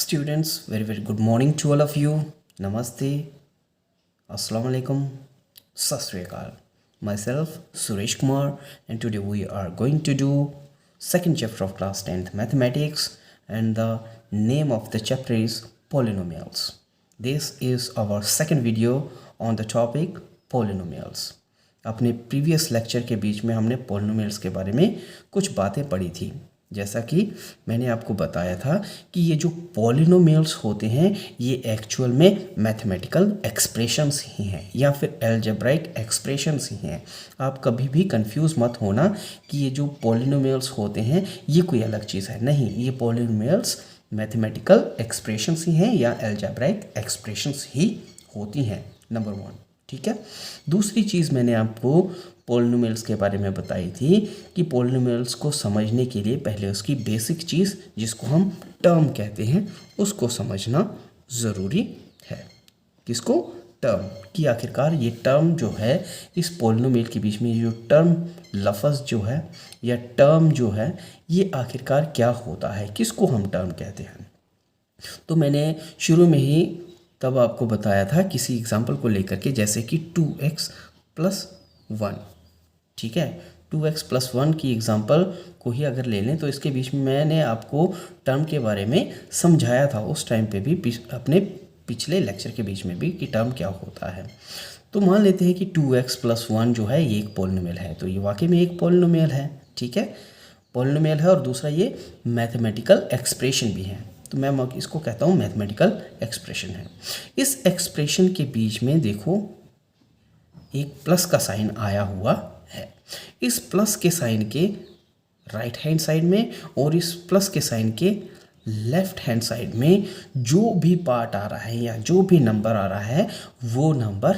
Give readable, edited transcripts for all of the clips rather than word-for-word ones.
Students, very good morning to all of you. Namaste, Assalamu alaikum, Sat Sri Akal. Myself Suresh Kumar, and today we are going to do second chapter of class 10th mathematics, and the name of the chapter is polynomials. This is our second video on the topic polynomials. अपने previous lecture के बीच में हमने polynomials के बारे में कुछ बातें पढ़ी थी। जैसा कि मैंने आपको बताया था कि ये जो पॉलिनोमियल्स होते हैं ये एक्चुअल में मैथमेटिकल एक्सप्रेशंस ही हैं या फिर अलजेब्राइक एक्सप्रेशंस ही हैं। आप कभी भी कंफ्यूज मत होना कि ये जो पॉलिनोमियल्स होते हैं ये कोई अलग चीज़ है, नहीं, ये पॉलिनोमियल्स मैथमेटिकल एक्सप्रेशंस ही हैं या अलजेब्राइक एक्सप्रेशंस ही होती हैं। नंबर 1, ठीक है। दूसरी चीज़ मैंने आपको पॉलिनोमियल्स के बारे में बताई थी कि पॉलिनोमियल्स को समझने के लिए पहले उसकी बेसिक चीज़ जिसको हम टर्म कहते हैं उसको समझना ज़रूरी है। किसको? टर्म की। आखिरकार ये टर्म जो है इस पॉलिनोमियल के बीच में, ये जो टर्म लफ्ज़ जो है या टर्म जो है ये आखिरकार क्या होता है, किसको हम टर्म कहते हैं। तो मैंने शुरू में ही तब आपको बताया था किसी एग्जाम्पल को लेकर के, जैसे कि 2x + 1, ठीक है। 2x + 1 की एग्जाम्पल को ही अगर ले लें तो इसके बीच में मैंने आपको टर्म के बारे में समझाया था उस टाइम पे भी, अपने पिछले लेक्चर के बीच में भी, कि टर्म क्या होता है। तो मान लेते हैं कि 2x + 1 जो है ये एक पॉलिनोमियल है, तो ये वाकई में एक पॉलिनोमियल है, ठीक है। पॉलिनोमियल है और दूसरा ये मैथमेटिकल एक्सप्रेशन भी है, तो मैं इसको कहता हूँ मैथमेटिकल एक्सप्रेशन है। इस एक्सप्रेशन के बीच में देखो एक प्लस का साइन आया हुआ है। इस प्लस के साइन के राइट हैंड साइड में और इस प्लस के साइन के लेफ्ट हैंड साइड में जो भी पार्ट आ रहा है या जो भी नंबर आ रहा है वो नंबर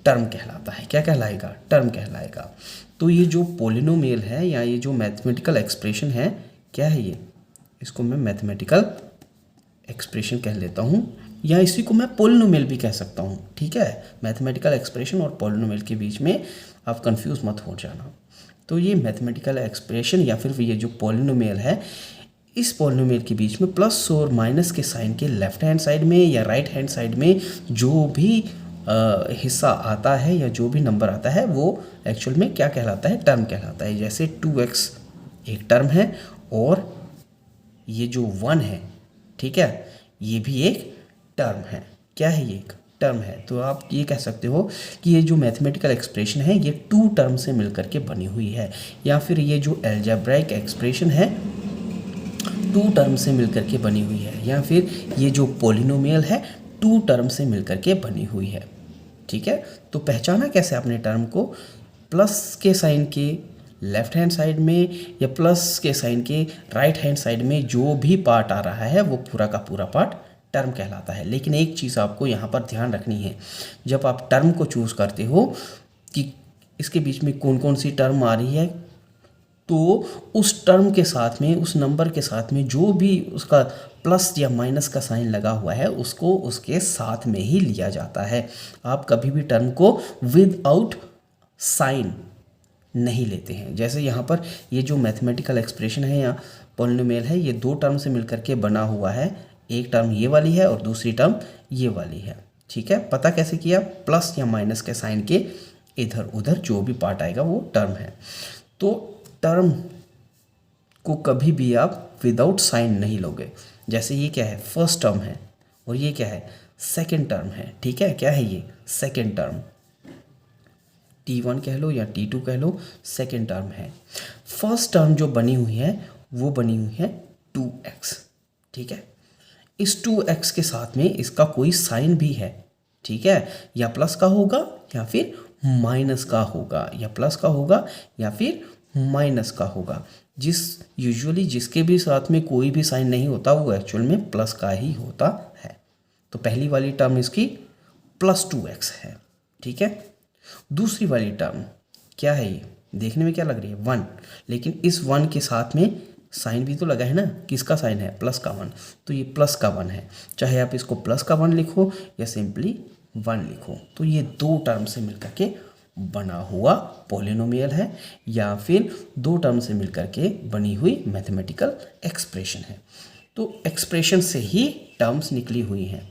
टर्म कहलाता है। क्या कहलाएगा? टर्म कहलाएगा। तो ये जो पॉलिनोमियल है या ये जो मैथमेटिकल एक्सप्रेशन है, क्या है ये? इसको मैं मैथमेटिकल एक्सप्रेशन कह लेता हूँ या इसी को मैं पॉलिनोमियल भी कह सकता हूँ, ठीक है। मैथमेटिकल एक्सप्रेशन और पॉलिनोमियल के बीच में आप कंफ्यूज मत हो जाना। तो ये मैथमेटिकल एक्सप्रेशन या फिर ये जो पॉलिनोमियल है, इस पॉलिनोमियल के बीच में प्लस और माइनस के साइन के लेफ्ट हैंड साइड में या राइट हैंड साइड में जो भी हिस्सा आता है या जो भी नंबर आता है वो एक्चुअल में क्या कहलाता है? टर्म कहलाता है। जैसे 2x एक टर्म है और ये जो 1 है, ठीक है, ये भी एक टर्म है। क्या है? ये एक टर्म है। तो आप ये कह सकते हो कि ये जो मैथमेटिकल एक्सप्रेशन है ये 2 टर्म से मिलकर के बनी हुई है, या फिर ये जो अलजेब्राइक एक्सप्रेशन है 2 टर्म से मिलकर के बनी हुई है, या फिर ये जो पॉलिनोमियल है 2 टर्म से मिलकर के बनी हुई है, ठीक है। तो पहचाना कैसे आपने टर्म को? प्लस के साइन के लेफ्ट हैंड साइड में या प्लस के साइन के राइट हैंड साइड में जो भी पार्ट आ रहा है वो पूरा का पूरा पार्ट टर्म कहलाता है। लेकिन एक चीज़ आपको यहाँ पर ध्यान रखनी है, जब आप टर्म को चूज़ करते हो कि इसके बीच में कौन कौन सी टर्म आ रही है, तो उस टर्म के साथ में, उस नंबर के साथ में जो भी उसका प्लस या माइनस का साइन लगा हुआ है उसको उसके साथ में ही लिया जाता है। आप कभी भी टर्म को विदाउट साइन नहीं लेते हैं। जैसे यहाँ पर ये जो मैथमेटिकल एक्सप्रेशन है या पॉलिनोमियल है ये 2 टर्म से मिलकर के बना हुआ है। एक टर्म ये वाली है और दूसरी टर्म ये वाली है, ठीक है। पता कैसे किया? प्लस या माइनस के साइन के इधर उधर जो भी पार्ट आएगा वो टर्म है। तो टर्म को कभी भी आप विदाउट साइन नहीं लोगे। जैसे ये क्या है? फर्स्ट टर्म है और ये क्या है? सेकेंड टर्म है, ठीक है। क्या है ये? सेकेंड टर्म, T1 कह लो या T2 कह लो, सेकेंड टर्म है। फर्स्ट टर्म जो बनी हुई है वो बनी हुई है 2x, ठीक है। इस 2x के साथ में इसका कोई साइन भी है, ठीक है, या प्लस का होगा या फिर माइनस का होगा, या प्लस का होगा या फिर माइनस का होगा। यूजुअली जिसके भी साथ में कोई भी साइन नहीं होता वो एक्चुअल में प्लस का ही होता है। तो पहली वाली टर्म इसकी +2x है, ठीक है। दूसरी वाली टर्म क्या है? ये देखने में क्या लग रही है? 1, लेकिन इस 1 के साथ में साइन भी तो लगा है ना। किसका साइन है? प्लस का 1, तो ये प्लस का 1 है। चाहे आप इसको प्लस का 1 लिखो या सिंपली 1 लिखो, तो ये 2 टर्म से मिलकर के बना हुआ पॉलिनोमियल है या फिर 2 टर्म से मिलकर के बनी हुई मैथमेटिकल एक्सप्रेशन है। तो एक्सप्रेशन से ही टर्म्स निकली हुई हैं।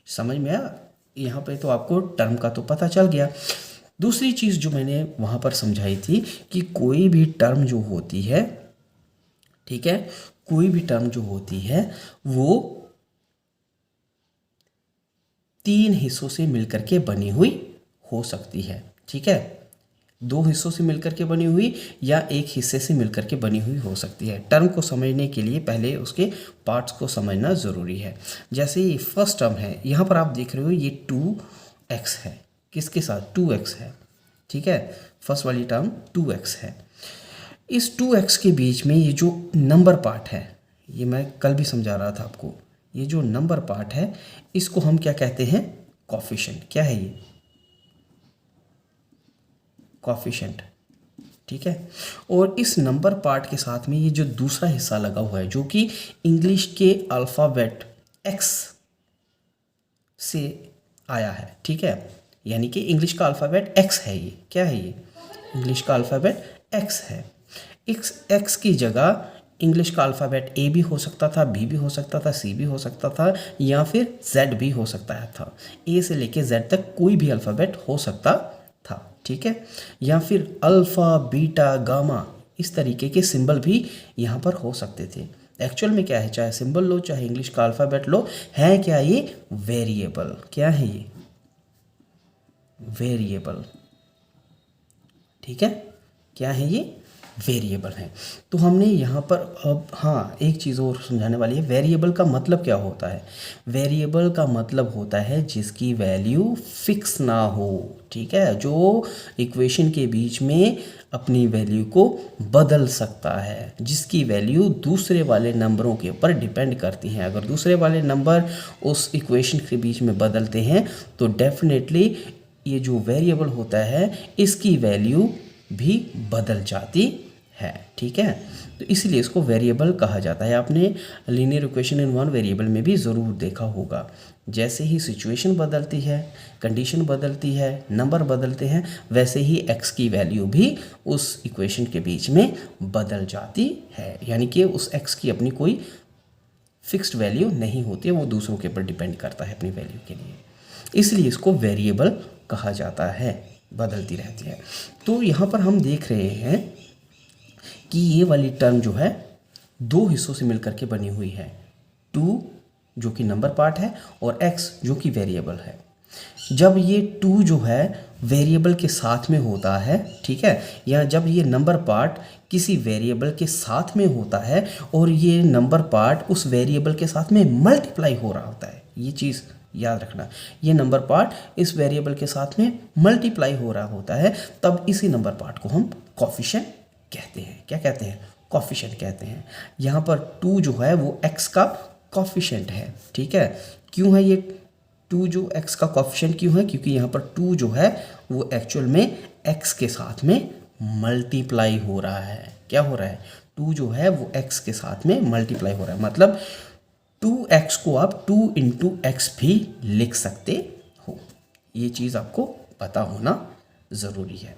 समझ में आया? यहाँ पे तो आपको टर्म का तो पता चल गया। दूसरी चीज़ जो मैंने वहाँ पर समझाई थी कि कोई भी टर्म जो होती है, ठीक है, कोई भी टर्म जो होती है वो 3 हिस्सों से मिलकर के बनी हुई हो सकती है, ठीक है। 2 हिस्सों से मिलकर के बनी हुई या एक हिस्से से मिलकर के बनी हुई हो सकती है। टर्म को समझने के लिए पहले उसके पार्ट्स को समझना ज़रूरी है। जैसे ये फर्स्ट टर्म है, यहाँ पर आप देख रहे हो ये 2x है, किसके साथ? 2x है, ठीक है। फर्स्ट वाली टर्म 2x है। इस 2x के बीच में ये जो नंबर पार्ट है, ये मैं कल भी समझा रहा था आपको, ये जो नंबर पार्ट है इसको हम क्या कहते हैं? कोफिशिएंट। क्या है ये? कोफिशिएंट, ठीक है। और इस नंबर पार्ट के साथ में ये जो दूसरा हिस्सा लगा हुआ है जो कि इंग्लिश के अल्फ़ाबेट x से आया है, ठीक है। यानी कि इंग्लिश का अल्फ़ाबेट x है। ये क्या है? ये इंग्लिश का अल्फ़ाबेट x है। x की जगह इंग्लिश का अल्फ़ाबेट A भी हो सकता था, B भी हो सकता था, C भी हो सकता था, या फिर Z भी हो सकता था। A से लेके Z तक कोई भी अल्फ़ाबेट हो सकता था, ठीक है। या फिर अल्फ़ा, बीटा, गामा, इस तरीके के सिंबल भी यहाँ पर हो सकते थे। एक्चुअल में क्या है, चाहे सिंबल लो चाहे इंग्लिश का अल्फ़ाबेट लो, है क्या? ये वेरिएबल। क्या है ये? वेरिएबल, ठीक है। क्या है ये? वेरिएबल है। तो हमने यहाँ पर अब हाँ एक चीज़ और समझाने वाली है। वेरिएबल का मतलब क्या होता है? वेरिएबल का मतलब होता है जिसकी वैल्यू फिक्स ना हो, ठीक है, जो इक्वेशन के बीच में अपनी वैल्यू को बदल सकता है, जिसकी वैल्यू दूसरे वाले नंबरों के ऊपर डिपेंड करती हैं। अगर दूसरे वाले नंबर उस इक्वेशन के बीच में बदलते हैं तो डेफिनेटली ये जो वेरिएबल होता है इसकी वैल्यू भी बदल जाती है, ठीक है। तो इसलिए इसको वेरिएबल कहा जाता है। आपने linear equation in one variable में भी ज़रूर देखा होगा। जैसे ही सिचुएशन बदलती है, कंडीशन बदलती है, नंबर बदलते हैं, वैसे ही x की वैल्यू भी उस इक्वेशन के बीच में बदल जाती है। यानी कि उस x की अपनी कोई फिक्स्ड वैल्यू नहीं होती है, वो दूसरों के ऊपर डिपेंड करता है अपनी वैल्यू के लिए। इसलिए इसको वेरिएबल कहा जाता है, बदलती रहती है। तो यहाँ पर हम देख रहे हैं कि ये वाली टर्म जो है 2 हिस्सों से मिलकर के बनी हुई है। 2 जो कि नंबर पार्ट है और x जो कि वेरिएबल है। जब ये 2 जो है वेरिएबल के साथ में होता है, ठीक है, या जब ये नंबर पार्ट किसी वेरिएबल के साथ में होता है और ये नंबर पार्ट उस वेरिएबल के साथ में मल्टीप्लाई हो रहा होता है, ये चीज़ याद रखना, ये नंबर पार्ट इस वेरिएबल के साथ में मल्टीप्लाई हो रहा होता है, तब इसी नंबर पार्ट को हम कोफिशिएंट कहते हैं। क्या कहते हैं? कोफिशिएंट कहते हैं। यहाँ पर 2 जो है वो x का कोफिशिएंट है, ठीक है। क्यों है ये 2 जो x का कोफिशिएंट क्यों है? क्योंकि यहाँ पर 2 जो है वो एक्चुअल में x के साथ में मल्टीप्लाई हो रहा है। क्या हो रहा है? 2 जो है वो x के साथ में मल्टीप्लाई हो रहा है। मतलब 2x को आप 2 इंटू एक्स भी लिख सकते हो। ये चीज़ आपको पता होना ज़रूरी है।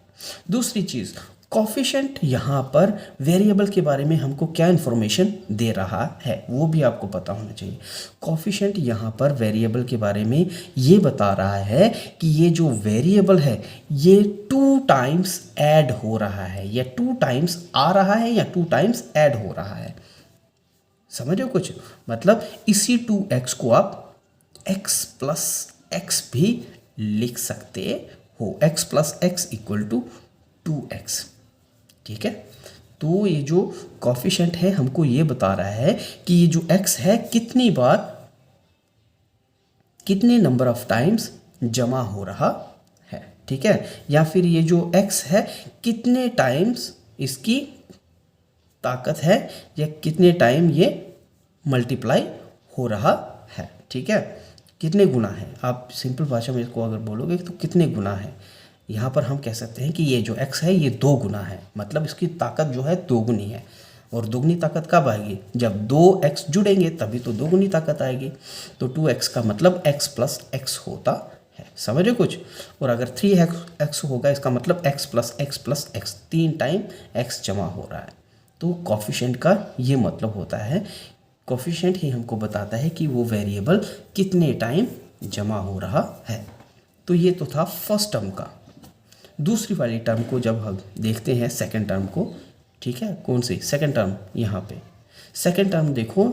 दूसरी चीज़, कोफिशिएंट यहाँ पर वेरिएबल के बारे में हमको क्या इन्फॉर्मेशन दे रहा है वो भी आपको पता होना चाहिए। कोफिशिएंट यहाँ पर वेरिएबल के बारे में ये बता रहा है कि ये जो वेरिएबल है ये 2 टाइम्स ऐड हो रहा है, या 2 टाइम्स आ रहा है, या 2 टाइम्स ऐड हो रहा है। समझ हो कुछ? मतलब इसी 2x को आप x प्लस x भी लिख सकते हो। x plus X equal to 2x, ठीक है। तो ये जो कोफिशिएंट है हमको ये बता रहा है कि ये जो x है कितनी बार, कितने नंबर ऑफ टाइम्स जमा हो रहा है, ठीक है। या फिर ये जो x है कितने टाइम्स इसकी ताकत है, या कितने टाइम ये मल्टीप्लाई हो रहा है, ठीक है, कितने गुना है। आप सिंपल भाषा में इसको अगर बोलोगे तो कितने गुना है, यहाँ पर हम कह सकते हैं कि ये जो x है ये 2 गुना है। मतलब इसकी ताकत जो है 2 गुनी है। और दोगुनी ताकत कब आएगी? जब 2x जुड़ेंगे तभी तो 2 गुनी ताकत आएगी। तो 2x का मतलब x प्लस एक्स होता है। समझे कुछ? और अगर 3x होगा इसका मतलब x plus x 3 time x जमा हो रहा है। तो कोफिशिएंट का ये मतलब होता है। कोफिशिएंट ही हमको बताता है कि वो वेरिएबल कितने टाइम जमा हो रहा है। तो ये तो था फर्स्ट टर्म का। दूसरी वाली टर्म को जब हम देखते हैं, सेकंड टर्म को, ठीक है, कौन सी सेकंड टर्म, यहाँ पे सेकंड टर्म देखो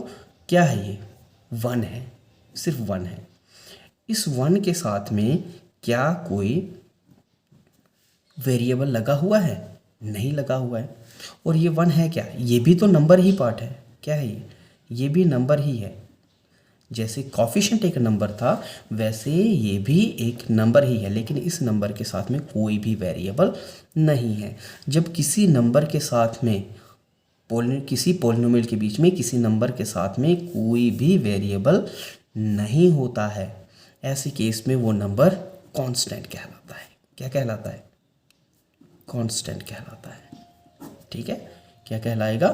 क्या है, ये 1 है, सिर्फ 1 है। इस 1 के साथ में क्या कोई वेरिएबल लगा हुआ है? नहीं लगा हुआ है। और ये 1 है क्या? ये भी तो नंबर ही पार्ट है। क्या है ये भी नंबर ही है। जैसे कोफिशिएंट एक नंबर था, वैसे ये भी एक नंबर ही है, लेकिन इस नंबर के साथ में कोई भी वेरिएबल नहीं है। जब किसी नंबर के साथ में किसी पॉलिनोमियल के बीच में किसी नंबर के साथ में कोई भी वेरिएबल नहीं होता है, ऐसे केस में वो नंबर कांस्टेंट कहलाता है। क्या कहलाता है? कांस्टेंट कहलाता है। ठीक है, क्या कहलाएगा?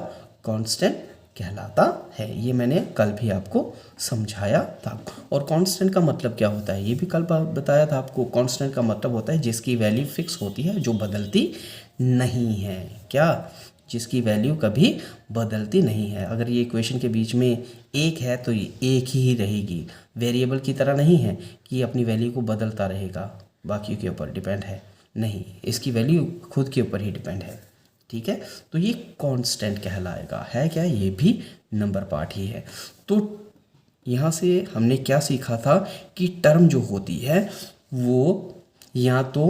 कांस्टेंट कहलाता है। ये मैंने कल भी आपको समझाया था। और कांस्टेंट का मतलब क्या होता है, ये भी कल बताया था आपको। कांस्टेंट का मतलब होता है जिसकी वैल्यू फिक्स होती है, जो बदलती नहीं है। क्या? जिसकी वैल्यू कभी बदलती नहीं है। अगर ये इक्वेशन के बीच में एक है तो ये एक ही रहेगी, वेरिएबल की तरह नहीं है कि अपनी वैल्यू को बदलता रहेगा, बाकी के ऊपर डिपेंड है। नहीं, इसकी वैल्यू खुद के ऊपर ही डिपेंड है। ठीक है, तो ये कांस्टेंट कहलाएगा। है क्या? ये भी नंबर पार्ट ही है। तो यहाँ से हमने क्या सीखा था कि टर्म जो होती है वो या तो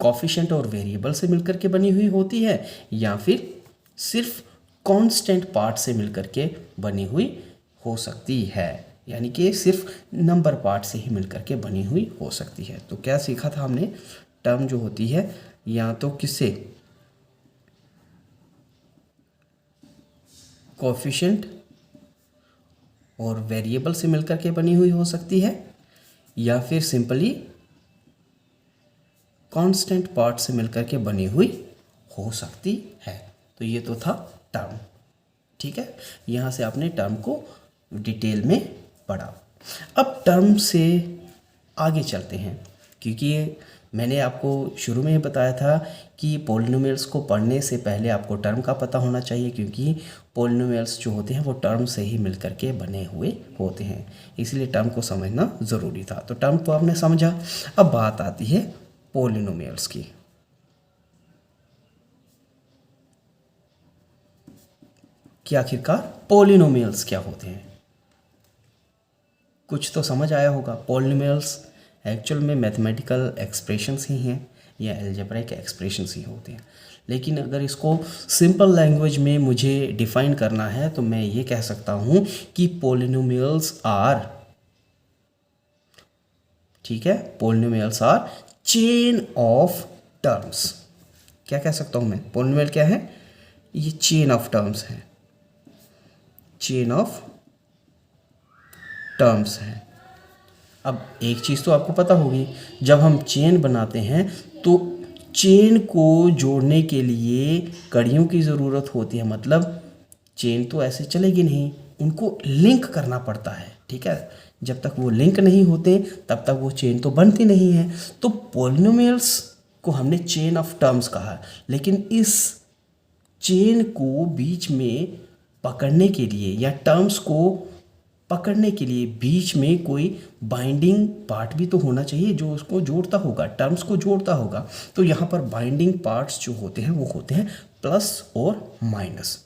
कोफिशिएंट और वेरिएबल से मिलकर के बनी हुई होती है, या फिर सिर्फ कांस्टेंट पार्ट से मिलकर के बनी हुई हो सकती है। यानी कि सिर्फ नंबर पार्ट से ही मिलकर के बनी हुई हो सकती है। तो क्या सीखा था हमने? टर्म जो होती है या तो किससे, कोफिशिएंट और वेरिएबल से मिलकर के बनी हुई हो सकती है, या फिर सिंपली कांस्टेंट पार्ट से मिलकर के बनी हुई हो सकती है। तो ये तो था टर्म। ठीक है, यहाँ से आपने टर्म को डिटेल में पढ़ा। अब टर्म से आगे चलते हैं, क्योंकि मैंने आपको शुरू में ही बताया था कि पॉलिनोमियल्स को पढ़ने से पहले आपको टर्म का पता होना चाहिए, क्योंकि पॉलिनोमियल्स जो होते हैं वो टर्म से ही मिलकर के बने हुए होते हैं, इसलिए टर्म को समझना ज़रूरी था। तो टर्म को आपने समझा। अब बात आती है पॉलिनोमियल्स की। कि आखिरकार पॉलिनोमियल्स क्या होते हैं? कुछ तो समझ आया होगा। पॉलिनोमियल्स एक्चुअल में मैथमेटिकल एक्सप्रेशंस ही हैं या अलजेब्रिक एक्सप्रेशंस ही होते हैं। लेकिन अगर इसको सिंपल लैंग्वेज में मुझे डिफाइन करना है तो मैं ये कह सकता हूँ कि पॉलिनोमियल्स आर, ठीक है, polynomials are chain of terms. क्या कह सकता हूँ मैं? पॉलिनोमियल क्या है? ये चेन ऑफ टर्म्स है, चेन ऑफ टर्म्स है। अब एक चीज़ तो आपको पता होगी, जब हम चेन बनाते हैं तो चेन को जोड़ने के लिए कड़ियों की ज़रूरत होती है। मतलब चेन तो ऐसे चलेगी नहीं, उनको लिंक करना पड़ता है। ठीक है, जब तक वो लिंक नहीं होते तब तक वो चेन तो बनती नहीं है। तो पॉलिनोमियल्स को हमने चेन ऑफ टर्म्स कहा, लेकिन इस चेन को बीच में पकड़ने के लिए या टर्म्स को पकड़ने के लिए बीच में कोई बाइंडिंग पार्ट भी तो होना चाहिए जो उसको जोड़ता होगा, टर्म्स को जोड़ता होगा। तो यहाँ पर बाइंडिंग पार्ट्स जो होते हैं वो होते हैं प्लस और माइनस।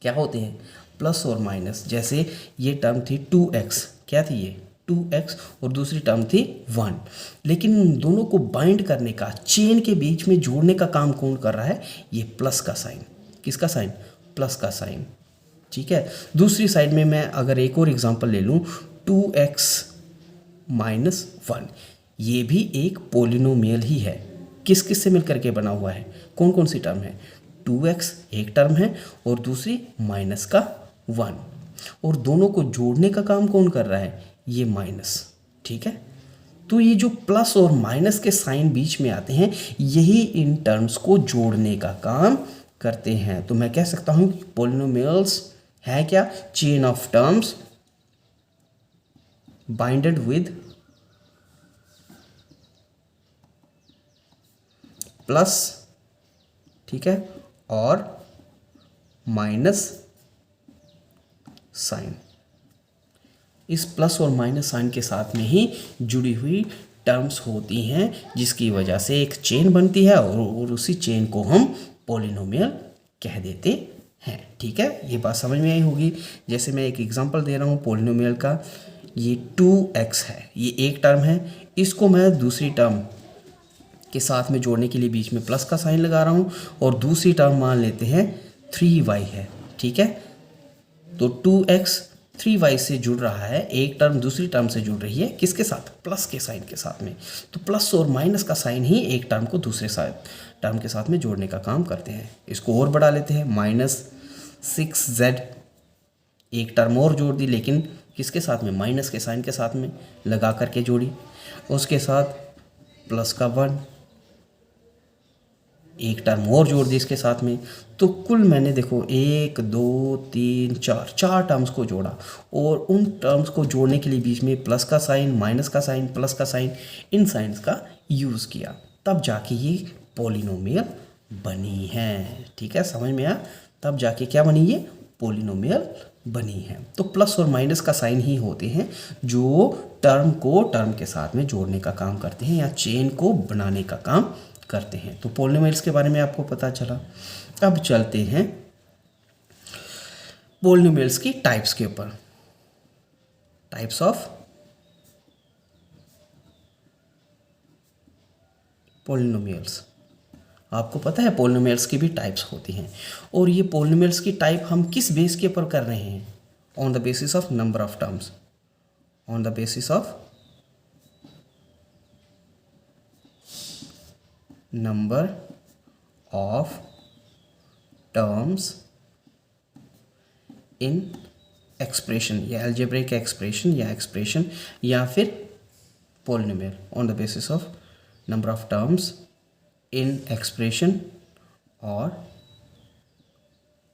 क्या होते हैं? प्लस और माइनस। जैसे ये टर्म थी 2x, क्या थी ये? 2x, और दूसरी टर्म थी 1। लेकिन इन दोनों को बाइंड करने का, चेन के बीच में जोड़ने का काम कौन कर रहा है? ये प्लस का साइन। किसका साइन? प्लस का साइन। ठीक है, दूसरी साइड में मैं अगर एक और एग्जांपल ले लूँ, 2x माइनस 1, ये भी एक पॉलिनोमियल ही है। किस किस से मिलकर के बना हुआ है? कौन कौन सी टर्म है? 2x एक टर्म है और दूसरी माइनस का 1, और दोनों को जोड़ने का काम कौन कर रहा है? ये माइनस। ठीक है, तो ये जो प्लस और माइनस के साइन बीच में आते हैं, यही इन टर्म्स को जोड़ने का काम करते हैं। तो मैं कह सकता हूँ कि पॉलिनोमियल्स है क्या? Chain of terms binded with plus, ठीक है, और माइनस साइन। इस प्लस और माइनस साइन के साथ में ही जुड़ी हुई टर्म्स होती हैं, जिसकी वजह से एक चेन बनती है और उसी चेन को हम पॉलिनोमियल कह देते हैं। ठीक है, ये बात समझ में आई होगी। जैसे मैं एक एग्जांपल दे रहा हूँ पॉलिनोमियल का, ये 2x है, ये एक टर्म है, इसको मैं दूसरी टर्म के साथ में जोड़ने के लिए बीच में प्लस का साइन लगा रहा हूँ, और दूसरी टर्म मान लेते हैं 3y है। ठीक है, तो 2x 3y से जुड़ रहा है, एक टर्म दूसरी टर्म से जुड़ रही है, किसके साथ? प्लस के साइन के साथ में। तो प्लस और माइनस का साइन ही एक टर्म को दूसरे टर्म के साथ में जोड़ने का काम करते हैं। इसको और बढ़ा लेते हैं, -6z, एक टर्म और जोड़ दी, लेकिन किसके साथ में? माइनस के साइन के साथ में लगा करके जोड़ी। उसके साथ प्लस का 1, एक टर्म और जोड़ दी इसके साथ में। तो कुल मैंने देखो 1 2 3 4 टर्म्स को जोड़ा, और उन टर्म्स को जोड़ने के लिए बीच में प्लस का साइन, माइनस का साइन, प्लस का साइन, इन साइंस का यूज़ किया, तब जाके ये पॉलिनोमियल बनी है। ठीक है, समझ में आया? तब जाके क्या बनी? ये पॉलिनोमियल बनी है। तो प्लस और माइनस का साइन ही होते हैं जो टर्म को टर्म के साथ में जोड़ने का काम करते हैं या चेन को बनाने का काम करते हैं। तो पॉलिनोमियल्स के बारे में आपको पता चला। अब चलते हैं पॉलिनोमियल्स की टाइप्स के ऊपर। Types of polynomials. आपको पता है पॉलिनोमियल्स की भी टाइप्स होती हैं, और ये पॉलिनोमियल्स की टाइप हम किस बेस के ऊपर कर रहे हैं? On the basis of number of terms. On the basis of number of terms in expression, या algebraic expression या expression या फिर polynomial on the basis of number of terms in expression और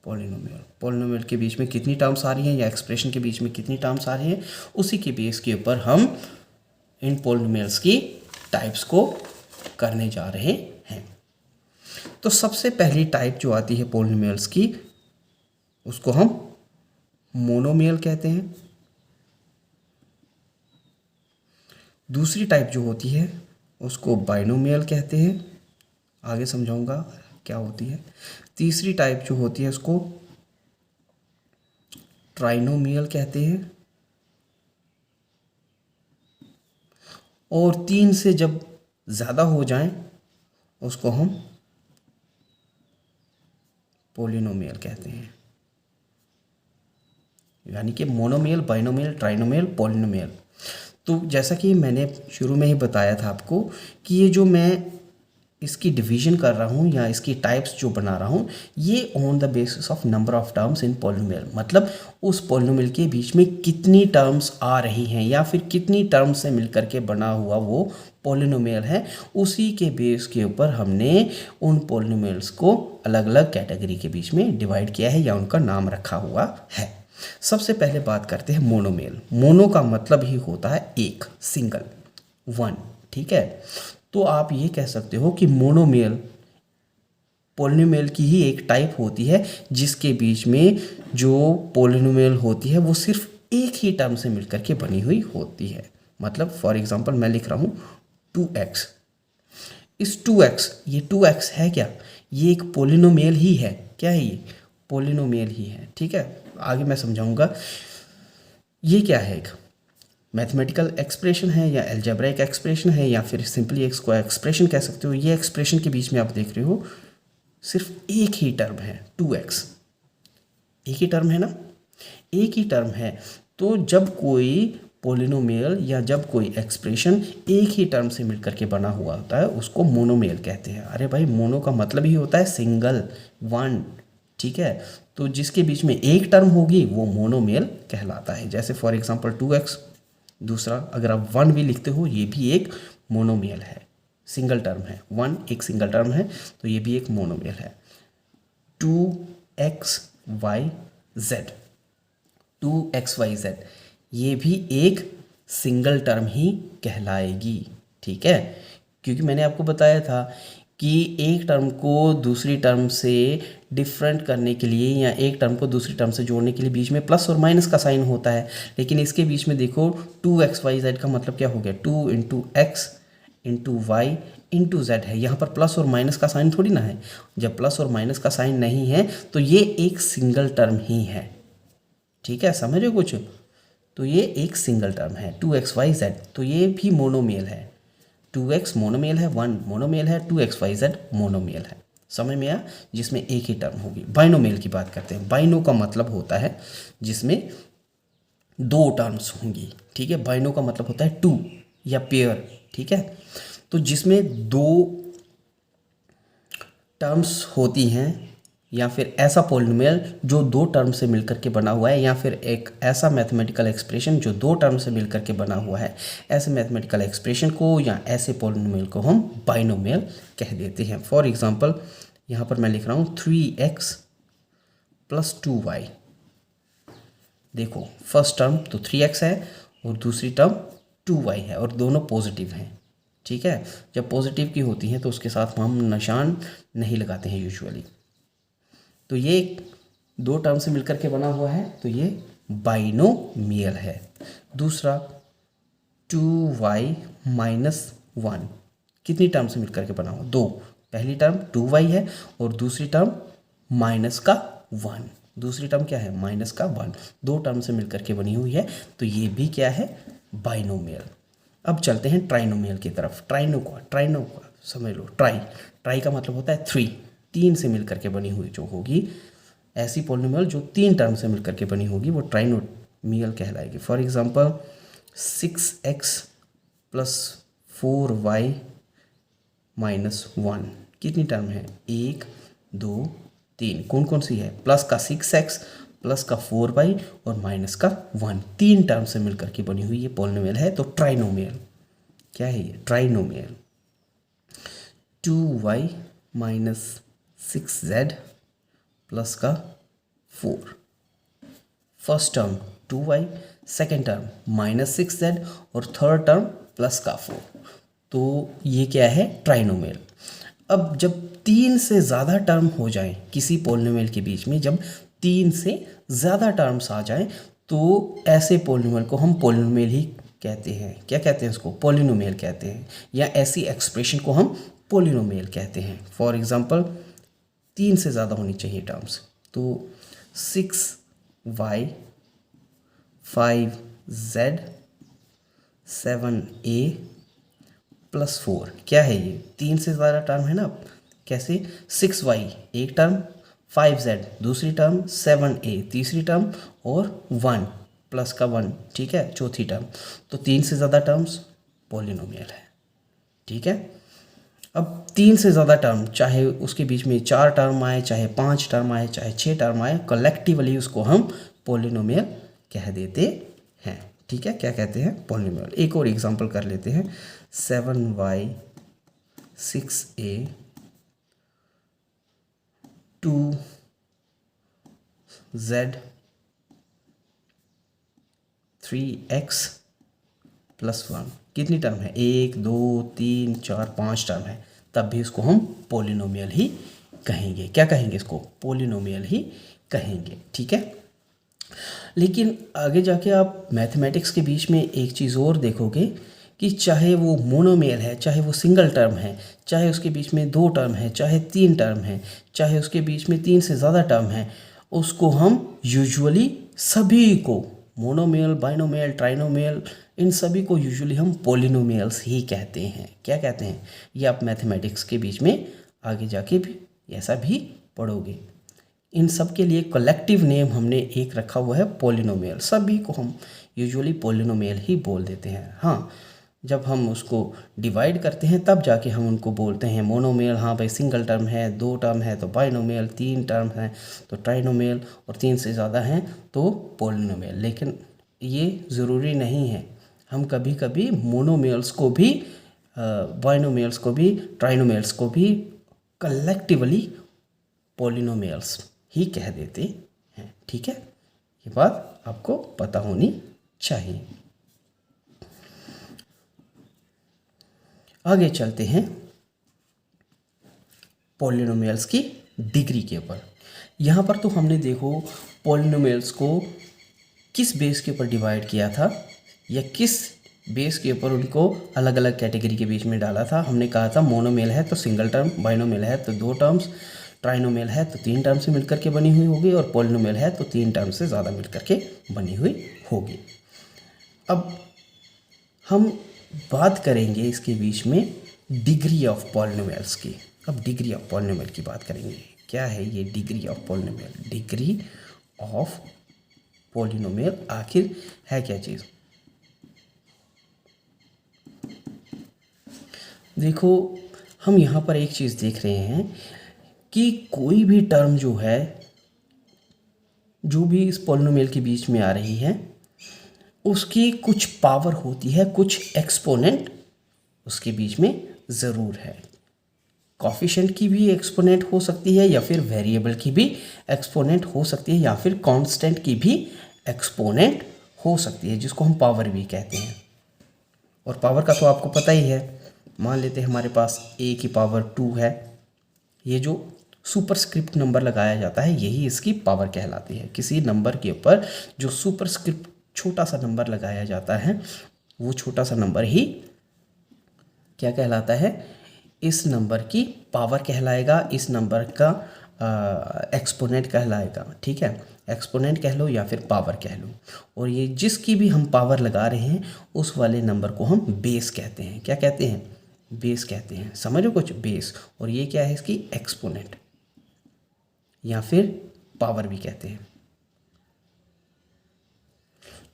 polynomial। polynomial के बीच में कितनी terms आ रही हैं या expression के बीच में कितनी टर्म्स आ रही हैं, उसी के बेस के ऊपर हम इन polynomials की टाइप्स को करने जा रहे हैं। तो सबसे पहली टाइप जो आती है पॉलिनोमियल्स की, उसको हम मोनोमियल कहते हैं। दूसरी टाइप जो होती है उसको बाइनोमियल कहते हैं, आगे समझाऊंगा क्या होती है। तीसरी टाइप जो होती है उसको ट्राइनोमियल कहते हैं, और 3 से जब ज़्यादा हो जाएं उसको हम पॉलिनोमियल कहते हैं। यानी कि मोनोमियल, बाइनोमियल, ट्राइनोमियल, पॉलिनोमियल। तो जैसा कि मैंने शुरू में ही बताया था आपको कि ये जो मैं इसकी डिवीज़न कर रहा हूँ या इसकी टाइप्स जो बना रहा हूँ, ये on the basis of number of terms in polynomial, मतलब उस पॉलिनोमियल के बीच में कितनी टर्म्स आ रही हैं या फिर कितनी टर्म्स से मिलकर के बना हुआ वो पॉलिनोमियल है, उसी के बेस के ऊपर हमने उन पॉलिनोमियल्स को अलग अलग कैटेगरी के बीच में डिवाइड किया है या उनका नाम रखा हुआ है। सबसे पहले बात करते हैं मोनोमियल। मोनो का मतलब ही होता है एक, सिंगल, वन। ठीक है, तो आप ये कह सकते हो कि मोनोमियल पॉलिनोमियल की ही एक टाइप होती है जिसके बीच में जो पॉलिनोमियल होती है वो सिर्फ एक ही टर्म से मिलकर के बनी हुई होती है। मतलब फॉर एग्जांपल मैं लिख रहा हूँ 2x। इस 2x, ये 2x है क्या? ये एक पॉलिनोमियल ही है। क्या है ये? पॉलिनोमियल ही है। ठीक है, आगे मैं समझाऊंगा। ये क्या है? एक मैथमेटिकल एक्सप्रेशन है या एल्जेब्राइक एक्सप्रेशन है या फिर सिंपली एक स्क्वायर एक्सप्रेशन कह सकते हो। ये एक्सप्रेशन के बीच में आप देख रहे हो सिर्फ एक ही टर्म है 2x। एक ही टर्म है ना, एक ही टर्म है। तो जब कोई पॉलिनोमियल या जब कोई एक्सप्रेशन एक ही टर्म से मिलकर के बना हुआ होता है उसको मोनोमियल कहते हैं। अरे भाई, मोनो का मतलब ही होता है सिंगल, वन। ठीक है, तो जिसके बीच में एक टर्म होगी वो मोनोमियल कहलाता है। जैसे फॉर एग्जांपल 2x, दूसरा अगर आप 1 भी लिखते हो ये भी एक मोनोमियल है, सिंगल टर्म है। 1 एक सिंगल टर्म है तो ये भी एक मोनोमियल है। 2xyz, 2xyz ये भी एक सिंगल टर्म ही कहलाएगी। ठीक है, क्योंकि मैंने आपको बताया था कि एक टर्म को दूसरी टर्म से डिफरेंट करने के लिए या एक टर्म को दूसरी टर्म से जोड़ने के लिए बीच में प्लस और माइनस का साइन होता है, लेकिन इसके बीच में देखो 2xyz का मतलब क्या हो गया, 2 into X into Y into Z है। यहाँ पर प्लस और माइनस का साइन थोड़ी ना है। जब प्लस और माइनस का साइन नहीं है तो ये एक सिंगल टर्म ही है। ठीक है, समझ रहे हो कुछ? तो ये एक सिंगल टर्म है 2xyz, तो ये भी मोनोमियल है। 2x मोनोमियल है, 1 मोनोमियल है, 2xyz मोनोमियल है। समझ में आया? जिसमें एक ही टर्म होगी। बाइनोमियल की बात करते हैं। बाइनो का मतलब होता है जिसमें दो टर्म्स होंगी। ठीक है, बाइनो का मतलब होता है टू या पेयर। ठीक है, तो जिसमें दो टर्म्स होती हैं, या फिर ऐसा पॉलिनोमियल जो दो टर्म से मिलकर के बना हुआ है, या फिर एक ऐसा मैथमेटिकल एक्सप्रेशन जो दो टर्म से मिलकर के बना हुआ है, ऐसे मैथमेटिकल एक्सप्रेशन को या ऐसे पॉलिनोमियल को हम बाइनोमियल कह देते हैं। फॉर एग्जांपल यहाँ पर मैं लिख रहा हूँ 3x प्लस 2y। देखो फर्स्ट टर्म तो 3x है और दूसरी टर्म 2y है और दोनों पॉजिटिव हैं। ठीक है, जब पॉजिटिव की होती हैं तो उसके साथ हम निशान नहीं लगाते हैं यूजुअली। तो ये दो टर्म से मिलकर के बना हुआ है, तो ये बाइनोमियल है। दूसरा 2y माइनस 1 कितनी टर्म से मिलकर के बना हुआ? दो। पहली टर्म 2y है और दूसरी टर्म माइनस का 1। दूसरी टर्म क्या है? माइनस का 1। दो टर्म से मिलकर के बनी हुई है, तो ये भी क्या है? बाइनोमियल। अब चलते हैं ट्राइनोमियल की तरफ। ट्राइनो का समझ लो। ट्राई का मतलब होता है 3, तीन से मिलकर के बनी हुई जो होगी, ऐसी पॉलिनोमियल जो तीन टर्म से मिलकर के बनी होगी वो ट्राइनोमियल कहलाएगी। For example 6x plus 4y minus 1 कितनी टर्म है? 1 2 3। कौन कौन सी है? प्लस का 6x, प्लस का 4y और माइनस का 1, तीन टर्म से मिलकर के बनी हुई ये पॉलिनोमियल है, तो ट्राइनोमियल। क्या है ये? Trinomial. 2y minus 6z plus का 4। First term 2y, second term minus 6z और थर्ड टर्म प्लस का 4। तो ये क्या है? ट्राइनोमियल। अब जब तीन से ज़्यादा टर्म हो जाए किसी पॉलिनोमियल के बीच में, जब तीन से ज़्यादा टर्म्स आ जाएं, तो ऐसे पॉलिनोमियल को हम पॉलिनोमियल ही कहते हैं। क्या कहते हैं उसको? पॉलिनोमियल कहते हैं, या ऐसी एक्सप्रेशन को हम पॉलिनोमियल कहते हैं। फॉर एग्जांपल तीन से ज़्यादा होनी चाहिए टर्म्स, तो 6y 5z 7a प्लस 4। क्या है ये? तीन से ज़्यादा टर्म है ना। कैसे? 6y एक टर्म, 5z दूसरी टर्म, 7a तीसरी टर्म और 1 प्लस का 1, ठीक है, चौथी टर्म। तो तीन से ज़्यादा टर्म्स पॉलिनोमियल है। ठीक है, अब तीन से ज़्यादा टर्म, चाहे उसके बीच में चार टर्म आए, चाहे पांच टर्म आए, चाहे छः टर्म आए, कलेक्टिवली उसको हम पॉलिनोमियल कह देते हैं। ठीक है, क्या कहते हैं? पॉलिनोमियल। एक और एग्जांपल कर लेते हैं। 7y 6a 2z 3x plus 1 कितनी टर्म है? 1 2 3 4 5 टर्म है, तब भी इसको हम पॉलिनोमियल ही कहेंगे। क्या कहेंगे? इसको पॉलिनोमियल ही कहेंगे। ठीक है, लेकिन आगे जाके आप मैथमेटिक्स के बीच में एक चीज़ और देखोगे कि चाहे वो मोनोमियल है, चाहे वो सिंगल टर्म है, चाहे उसके बीच में दो टर्म है, चाहे तीन टर्म है, चाहे उसके बीच में तीन से ज़्यादा टर्म है, उसको हम यूजुअली सभी को मोनोमियल, बाइनोमियल, ट्राइनोमियल, इन सभी को यूजुअली हम पॉलिनोमियल्स ही कहते हैं। क्या कहते हैं? ये आप मैथमेटिक्स के बीच में आगे जाके भी ऐसा भी पढ़ोगे। इन सब के लिए कलेक्टिव नेम हमने एक रखा हुआ है पॉलिनोमियल। सभी को हम यूजुअली पॉलिनोमियल ही बोल देते हैं। हाँ, जब हम उसको डिवाइड करते हैं तब जाके हम उनको बोलते हैं मोनोमियल। हाँ भाई, सिंगल टर्म है, दो टर्म है तो बाइनोमियल, तीन टर्म है तो ट्राइनोमियल, और तीन से ज़्यादा हैं तो पॉलिनोमियल। लेकिन ये ज़रूरी नहीं है। हम कभी कभी मोनोमियल्स को भी, बाइनोमियल्स को भी, ट्राइनोमियल्स को भी कलेक्टिवली पॉलिनोमियल्स ही कह देते हैं। ठीक है, ये बात आपको पता होनी चाहिए। आगे चलते हैं। पॉलिनोमियल्स की डिग्री के ऊपर। यहाँ पर तो हमने देखो पॉलिनोमियल्स को किस बेस के ऊपर डिवाइड किया था या किस बेस के ऊपर उनको अलग अलग कैटेगरी के बीच में डाला था। हमने कहा था मोनोमियल है तो सिंगल टर्म, बाइनोमियल है तो 2 टर्म्स, ट्राइनोमियल है तो 3 टर्म से मिलकर के बनी हुई होगी और पॉलिनोमियल है तो 3 टर्म से ज़्यादा मिलकर के बनी हुई होगी। अब हम बात करेंगे इसके बीच में डिग्री ऑफ पॉलिनोमियल्स की। अब डिग्री ऑफ पॉलिनोमियल की बात करेंगे। क्या है ये degree of polynomial? Degree of polynomial आखिर है क्या चीज़? देखो हम यहाँ पर एक चीज़ देख रहे हैं कि कोई भी टर्म जो है, जो भी इस पॉलिनोमियल के बीच में आ रही है, उसकी कुछ पावर होती है, कुछ एक्सपोनेंट उसके बीच में ज़रूर है। कोफिशिएंट की भी एक्सपोनेंट हो सकती है या फिर वेरिएबल की भी एक्सपोनेंट हो सकती है या फिर कांस्टेंट की भी एक्सपोनेंट हो सकती है, जिसको हम पावर भी कहते हैं। और पावर का तो आपको पता ही है। मान लेते हैं हमारे पास a की पावर 2 है। ये जो सुपरस्क्रिप्ट नंबर लगाया जाता है यही इसकी पावर कहलाती है। किसी नंबर के ऊपर जो सुपरस्क्रिप्ट छोटा सा नंबर लगाया जाता है वो छोटा सा नंबर ही क्या कहलाता है? इस नंबर की पावर कहलाएगा, इस नंबर का एक्सपोनेंट कहलाएगा। ठीक है, एक्सपोनेंट कह लो या फिर पावर कह लो। और ये जिसकी भी हम पावर लगा रहे हैं उस वाले नंबर को हम बेस कहते हैं। क्या कहते हैं? बेस कहते हैं। समझो कुछ, बेस। और ये क्या है? इसकी एक्सपोनेंट या फिर पावर भी कहते हैं।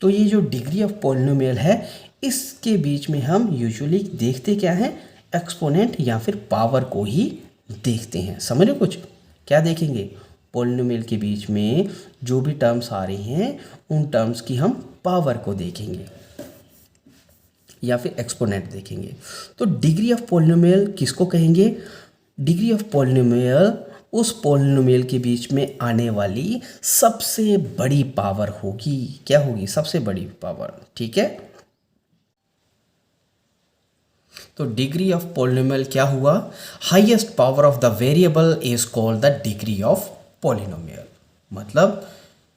तो ये जो डिग्री ऑफ पॉलिनोमियल है इसके बीच में हम यूजुअली देखते क्या है? एक्सपोनेंट या फिर पावर को ही देखते हैं। समझो कुछ, क्या देखेंगे? पॉलिनोमियल के बीच में जो भी टर्म्स आ रही हैं उन टर्म्स की हम पावर को देखेंगे या फिर एक्सपोनेंट देखेंगे। तो डिग्री ऑफ पॉलिनोमियल किसको कहेंगे? डिग्री ऑफ पॉलिनोमियल उस पॉलिनोमियल के बीच में आने वाली सबसे बड़ी पावर होगी। क्या होगी? सबसे बड़ी पावर। ठीक है, तो डिग्री ऑफ पॉलिनोमियल क्या हुआ? Highest power of the variable is called the degree of polynomial. मतलब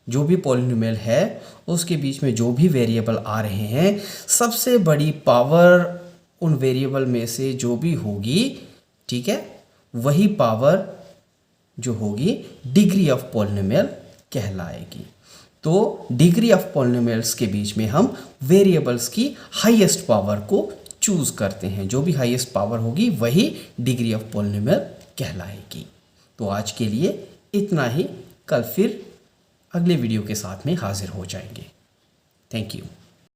जो भी पॉलिनोमियल है उसके बीच में जो भी वेरिएबल आ रहे हैं, सबसे बड़ी पावर उन वेरिएबल में से जो भी होगी, ठीक है, वही पावर जो होगी डिग्री ऑफ पॉलिनोमियल कहलाएगी। तो डिग्री ऑफ पॉलिनोमियल्स के बीच में हम वेरिएबल्स की हाईएस्ट पावर को चूज करते हैं। जो भी हाईएस्ट पावर होगी वही डिग्री ऑफ पॉलिनोमियल कहलाएगी। तो आज के लिए इतना ही। कल फिर अगले वीडियो के साथ में हाजिर हो जाएंगे। Thank you.